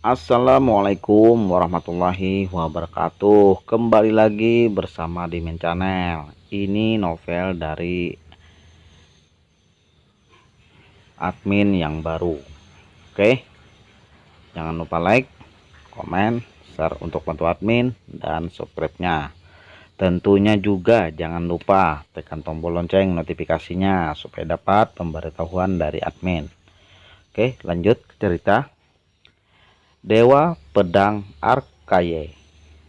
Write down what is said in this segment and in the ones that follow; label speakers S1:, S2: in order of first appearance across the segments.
S1: Assalamualaikum warahmatullahi wabarakatuh. Kembali lagi bersama Dimen Channel. Ini novel dari admin yang baru. Oke, jangan lupa like, komen, share untuk bantu admin, dan subscribe-nya. Tentunya juga jangan lupa tekan tombol lonceng notifikasinya supaya dapat pemberitahuan dari admin. Oke, lanjut ke cerita. Dewa Pedang Arkaye,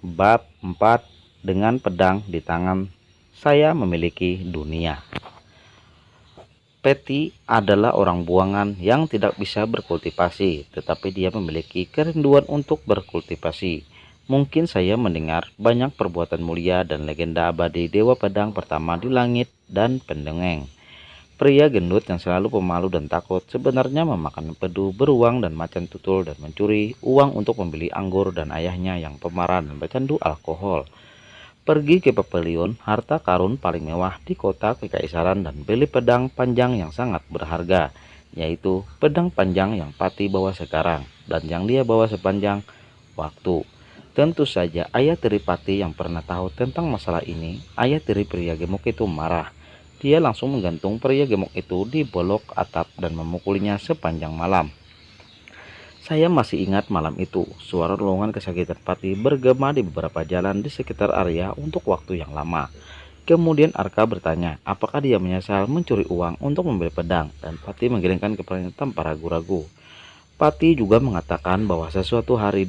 S1: bab 4. Dengan pedang di tangan saya memiliki dunia. Patty adalah orang buangan yang tidak bisa berkultivasi, tetapi dia memiliki kerinduan untuk berkultivasi. Mungkin saya mendengar banyak perbuatan mulia dan legenda abadi Dewa Pedang pertama di langit dan pendongeng. Pria gendut yang selalu pemalu dan takut sebenarnya memakan empedu, beruang dan macan tutul, dan mencuri uang untuk membeli anggur dan ayahnya yang pemarah dan pecandu alkohol. Pergi ke pavilion harta karun paling mewah di kota kekaisaran dan beli pedang panjang yang sangat berharga, yaitu pedang panjang yang Patty bawa sekarang dan yang dia bawa sepanjang waktu. Tentu saja ayah tiri Patty yang pernah tahu tentang masalah ini. Ayah tiri pria gemuk itu marah. Dia langsung menggantung pria gemuk itu di bolok atap dan memukulinya sepanjang malam. Saya masih ingat malam itu, suara lolongan kesakitan Patty bergema di beberapa jalan di sekitar area untuk waktu yang lama. Kemudian Arka bertanya, apakah dia menyesal mencuri uang untuk membeli pedang, dan Patty menggelengkan kepalanya tanpa ragu-ragu. Patty juga mengatakan bahwa sesuatu hari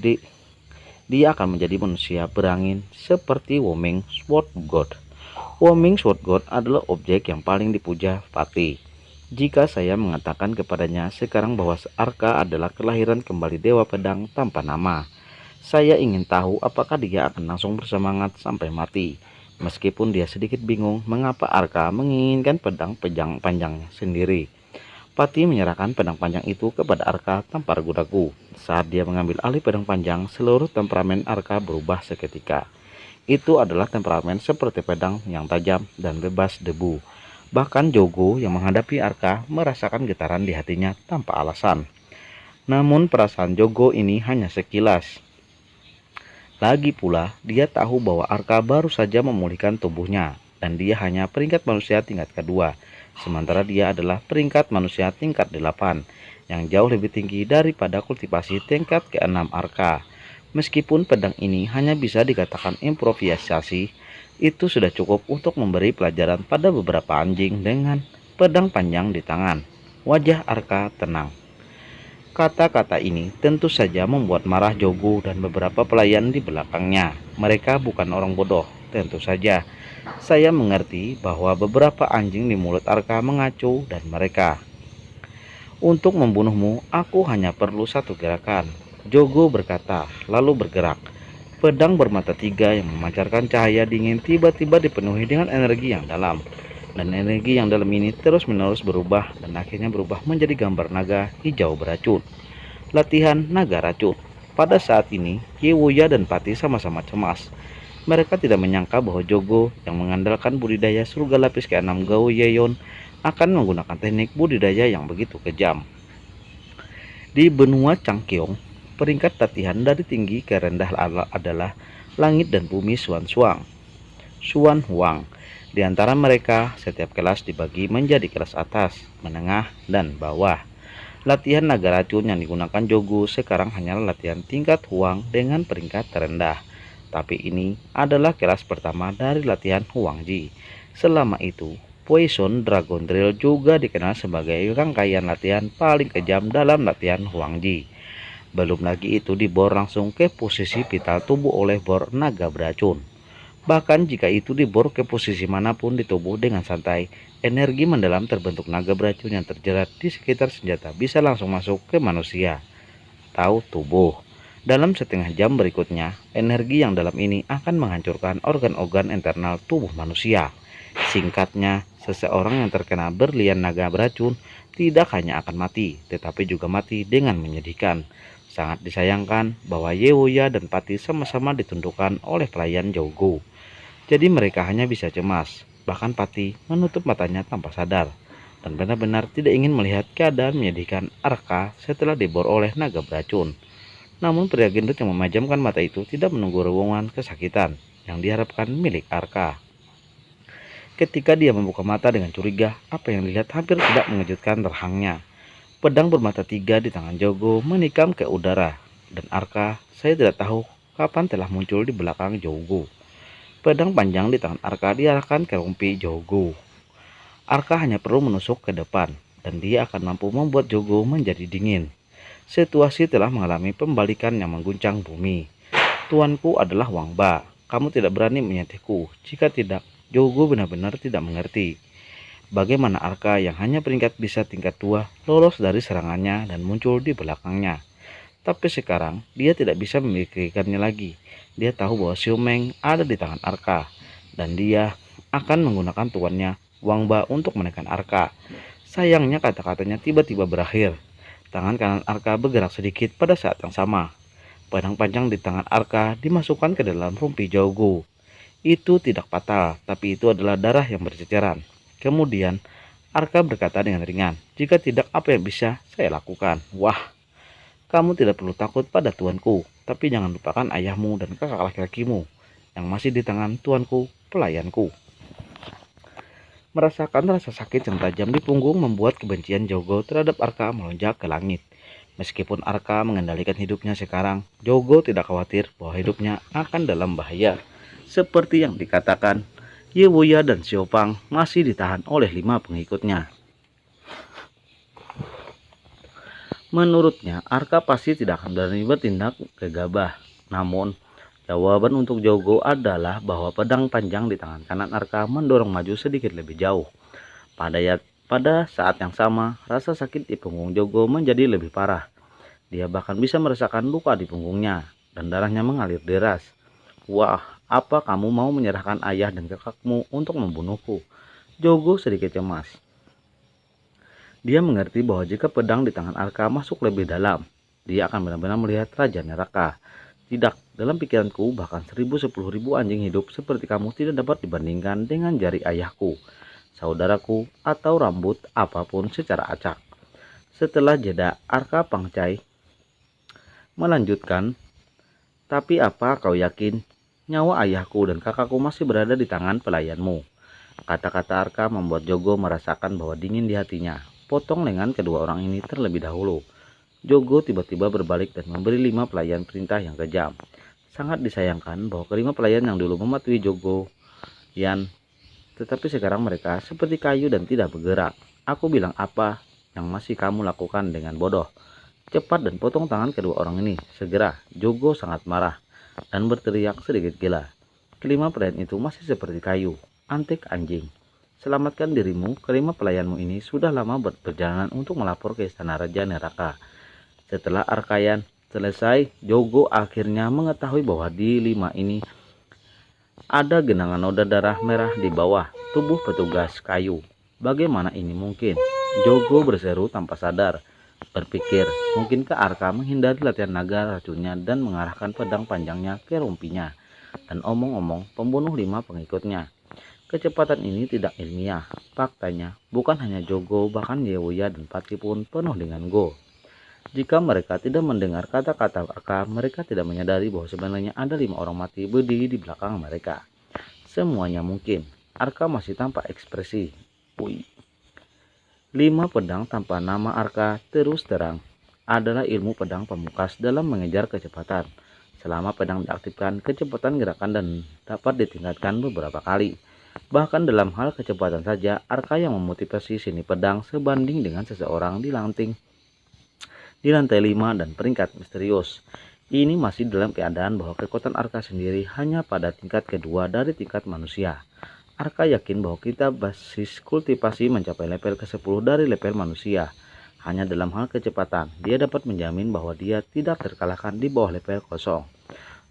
S1: dia akan menjadi manusia berangin seperti Woming Sword God. Woming Sword God adalah objek yang paling dipuja Patty. Jika saya mengatakan kepadanya sekarang bahwa Arka adalah kelahiran kembali Dewa Pedang tanpa nama, saya ingin tahu apakah dia akan langsung bersemangat sampai mati. Meskipun dia sedikit bingung mengapa Arka menginginkan pedang panjangnya sendiri. Patty menyerahkan pedang panjang itu kepada Arka tanpa ragu-ragu. Saat dia mengambil alih pedang panjang, seluruh temperamen Arka berubah seketika. Itu adalah temperamen seperti pedang yang tajam dan bebas debu. Bahkan Jogo yang menghadapi Arka merasakan getaran di hatinya tanpa alasan. Namun perasaan Jogo ini hanya sekilas. Lagi pula, dia tahu bahwa Arka baru saja memulihkan tubuhnya, dan dia hanya peringkat manusia tingkat kedua, sementara dia adalah peringkat manusia tingkat 8, yang jauh lebih tinggi daripada kultivasi tingkat ke-6 Arka. Meskipun pedang ini hanya bisa dikatakan improvisasi, itu sudah cukup untuk memberi pelajaran pada beberapa anjing dengan pedang panjang di tangan. Wajah Arka tenang. Kata-kata ini tentu saja membuat marah Jogo dan beberapa pelayan di belakangnya. Mereka bukan orang bodoh, tentu saja. Saya mengerti bahwa beberapa anjing di mulut Arka mengacu dan mereka. Untuk membunuhmu, aku hanya perlu satu gerakan. Jogo berkata, lalu bergerak. Pedang bermata tiga yang memancarkan cahaya dingin tiba-tiba dipenuhi dengan energi yang dalam. Dan energi yang dalam ini terus-menerus berubah dan akhirnya berubah menjadi gambar naga hijau beracun. Latihan naga racun. Pada saat ini, Yewuya dan Patty sama-sama cemas. Mereka tidak menyangka bahwa Jogo yang mengandalkan budidaya surga lapis ke-6 Gao Yeon akan menggunakan teknik budidaya yang begitu kejam. Di benua Changkyong, peringkat latihan dari tinggi ke rendah adalah langit dan bumi Xuan Huang. Di antara mereka, setiap kelas dibagi menjadi kelas atas, menengah, dan bawah. Latihan naga racun yang digunakan Jogo sekarang hanyalah latihan tingkat Huang dengan peringkat terendah. Tapi ini adalah kelas pertama dari latihan Huangji. Selama itu, Poison Dragon Drill juga dikenal sebagai rangkaian latihan paling kejam dalam latihan Huangji. Belum lagi itu dibor langsung ke posisi vital tubuh oleh bor naga beracun. Bahkan jika itu dibor ke posisi manapun di tubuh dengan santai, energi mendalam terbentuk naga beracun yang terjerat di sekitar senjata bisa langsung masuk ke manusia atau tubuh. Dalam setengah jam berikutnya, energi yang dalam ini akan menghancurkan organ-organ internal tubuh manusia. Singkatnya, seseorang yang terkena berlian naga beracun tidak hanya akan mati, tetapi juga mati dengan menyedihkan. Sangat disayangkan bahwa Yewuya dan Patty sama-sama ditundukkan oleh pelayan Jogo. Jadi mereka hanya bisa cemas. Bahkan Patty menutup matanya tanpa sadar dan benar-benar tidak ingin melihat keadaan menyedihkan Arka setelah dibor oleh naga beracun. Namun pria gendut yang memejamkan mata itu tidak menunggu rombongan kesakitan yang diharapkan milik Arka. Ketika dia membuka mata dengan curiga, apa yang dilihat hampir tidak mengejutkan terhangnya. Pedang bermata tiga di tangan Jogo menikam ke udara. Dan Arka, saya tidak tahu kapan telah muncul di belakang Jogo. Pedang panjang di tangan Arka diarahkan ke rumpi Jogo. Arka hanya perlu menusuk ke depan, dan dia akan mampu membuat Jogo menjadi dingin. Situasi telah mengalami pembalikan yang mengguncang bumi. Tuanku adalah Wangba. Kamu tidak berani menyentuhku. Jika tidak, Jogo benar-benar tidak mengerti. Bagaimana Arka yang hanya peringkat bisa tingkat 2 lolos dari serangannya dan muncul di belakangnya. Tapi sekarang dia tidak bisa memikirkannya lagi. Dia tahu bahwa Xiu Meng ada di tangan Arka. Dan dia akan menggunakan tuannya Wangba untuk menekan Arka. Sayangnya kata-katanya tiba-tiba berakhir. Tangan kanan Arka bergerak sedikit pada saat yang sama. Pedang panjang di tangan Arka dimasukkan ke dalam rumpi Jogo. Itu tidak fatal, tapi itu adalah darah yang berceceran. Kemudian, Arka berkata dengan ringan, "Jika tidak, apa yang bisa saya lakukan?" "Wah, kamu tidak perlu takut pada tuanku, tapi jangan lupakan ayahmu dan kakak laki-lakimu yang masih di tangan tuanku, pelayanku." Merasakan rasa sakit yang tajam di punggung membuat kebencian Jogo terhadap Arka melonjak ke langit. Meskipun Arka mengendalikan hidupnya sekarang, Jogo tidak khawatir bahwa hidupnya akan dalam bahaya. Seperti yang dikatakan, Ye Wuya dan Xiaopang masih ditahan oleh 5 pengikutnya. Menurutnya, Arka pasti tidak akan berani bertindak gegabah. Namun, jawaban untuk Jogo adalah bahwa pedang panjang di tangan kanan Arka mendorong maju sedikit lebih jauh. Pada saat yang sama, rasa sakit di punggung Jogo menjadi lebih parah. Dia bahkan bisa merasakan luka di punggungnya, dan darahnya mengalir deras. "Wah, apa kamu mau menyerahkan ayah dan kakakmu untuk membunuhku?" Jogo sedikit cemas. Dia mengerti bahwa jika pedang di tangan Arka masuk lebih dalam, dia akan benar-benar melihat Raja Neraka. "Tidak, dalam pikiranku bahkan 1000-10.000 anjing hidup seperti kamu tidak dapat dibandingkan dengan jari ayahku, saudaraku, atau rambut apapun secara acak." Setelah jeda, Arka Pangcai melanjutkan, "Tapi apa kau yakin nyawa ayahku dan kakakku masih berada di tangan pelayanmu?" Kata-kata Arka membuat Jogo merasakan bahwa dingin di hatinya. Potong lengan kedua orang ini terlebih dahulu. Jogo tiba-tiba berbalik dan memberi 5 pelayan perintah yang kejam. Sangat disayangkan bahwa kelima pelayan yang dulu mematuhi Jogo Yan, tetapi sekarang mereka seperti kayu dan tidak bergerak. "Aku bilang apa yang masih kamu lakukan dengan bodoh? Cepat dan potong tangan kedua orang ini, segera." Jogo sangat marah dan berteriak sedikit gila. Kelima pelayan itu masih seperti kayu, antek anjing. "Selamatkan dirimu, kelima pelayanmu ini sudah lama berperjalanan untuk melapor ke istana Raja Neraka." Setelah Arkayan selesai, Jogo akhirnya mengetahui bahwa di 5 ini ada genangan noda darah merah di bawah tubuh petugas kayu. Bagaimana ini mungkin? Jogo berseru tanpa sadar. Berpikir, mungkinkah Arka menghindari latihan naga racunnya dan mengarahkan pedang panjangnya ke rumpinya dan omong-omong pembunuh 5 pengikutnya. Kecepatan ini tidak ilmiah. Faktanya, bukan hanya Jogo, bahkan Ye Wuya dan Pati pun penuh dengan go. Jika mereka tidak mendengar kata-kata Arka, mereka tidak menyadari bahwa sebenarnya ada 5 orang mati berdiri di belakang mereka. Semuanya mungkin. Arka masih tanpa ekspresi. 5 pedang tanpa nama Arka terus terang adalah ilmu pedang pamungkas dalam mengejar kecepatan. Selama pedang diaktifkan, kecepatan gerakan dan dapat ditingkatkan beberapa kali. Bahkan dalam hal kecepatan saja, Arka yang memotivasi seni pedang sebanding dengan seseorang di lantai 5 dan peringkat misterius. Ini masih dalam keadaan bahwa kekuatan Arka sendiri hanya pada tingkat kedua dari tingkat manusia. Arka yakin bahwa kita basis kultivasi mencapai level ke-10 dari level manusia. Hanya dalam hal kecepatan, dia dapat menjamin bahwa dia tidak terkalahkan di bawah level kosong.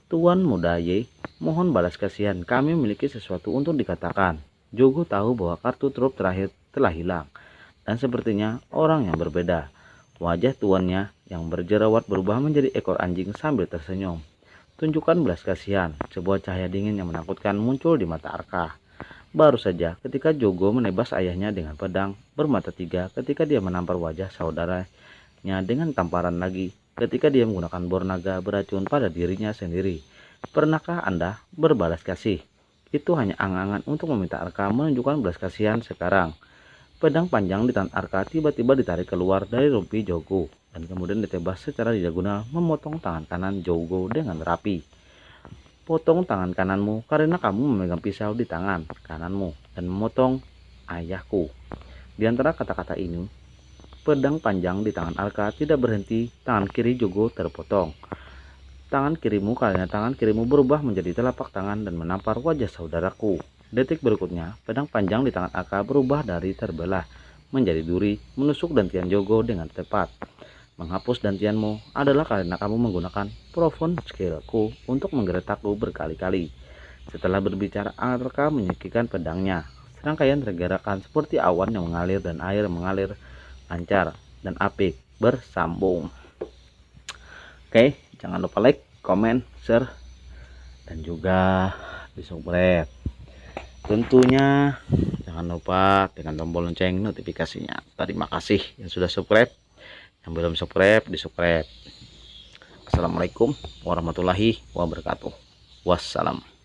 S1: "Tuan Muda Ye, mohon balas kasihan, kami memiliki sesuatu untuk dikatakan." Jogo tahu bahwa kartu trup terakhir telah hilang, dan sepertinya orang yang berbeda. Wajah tuannya yang berjerawat berubah menjadi ekor anjing sambil tersenyum. "Tunjukkan belas kasihan." Sebuah cahaya dingin yang menakutkan muncul di mata Arka. Baru saja ketika Jogo menebas ayahnya dengan pedang bermata tiga, ketika dia menampar wajah saudaranya dengan tamparan lagi, ketika dia menggunakan bor naga beracun pada dirinya sendiri. Pernahkah Anda berbalas kasih? Itu hanya angan-angan untuk meminta Arka menunjukkan belas kasihan sekarang. Pedang panjang di tangan Arka tiba-tiba ditarik keluar dari rompi Jogo dan kemudian ditebas secara diagonal memotong tangan kanan Jogo dengan rapi. Potong tangan kananmu karena kamu memegang pisau di tangan kananmu dan memotong ayahku. Di antara kata-kata ini, pedang panjang di tangan Arka tidak berhenti, tangan kiri Jogo terpotong. Tangan kirimu karena tangan kirimu berubah menjadi telapak tangan dan menampar wajah saudaraku. Detik berikutnya, pedang panjang di tangan Arka berubah dari terbelah menjadi duri, menusuk dantian Jogo dengan tepat. Menghapus dantianmu adalah karena kamu menggunakan profound skillku untuk menggeletakku berkali-kali. Setelah berbicara, Arka menyekikkan pedangnya. Serangkaian tergerakkan seperti awan yang mengalir dan air mengalir lancar dan apik bersambung. Oke, jangan lupa like, comment, share, dan juga di subscribe. Tentunya jangan lupa tekan tombol lonceng notifikasinya. Terima kasih yang sudah subscribe. Yang belum subscribe, di subscribe. Assalamualaikum warahmatullahi wabarakatuh. Wassalam.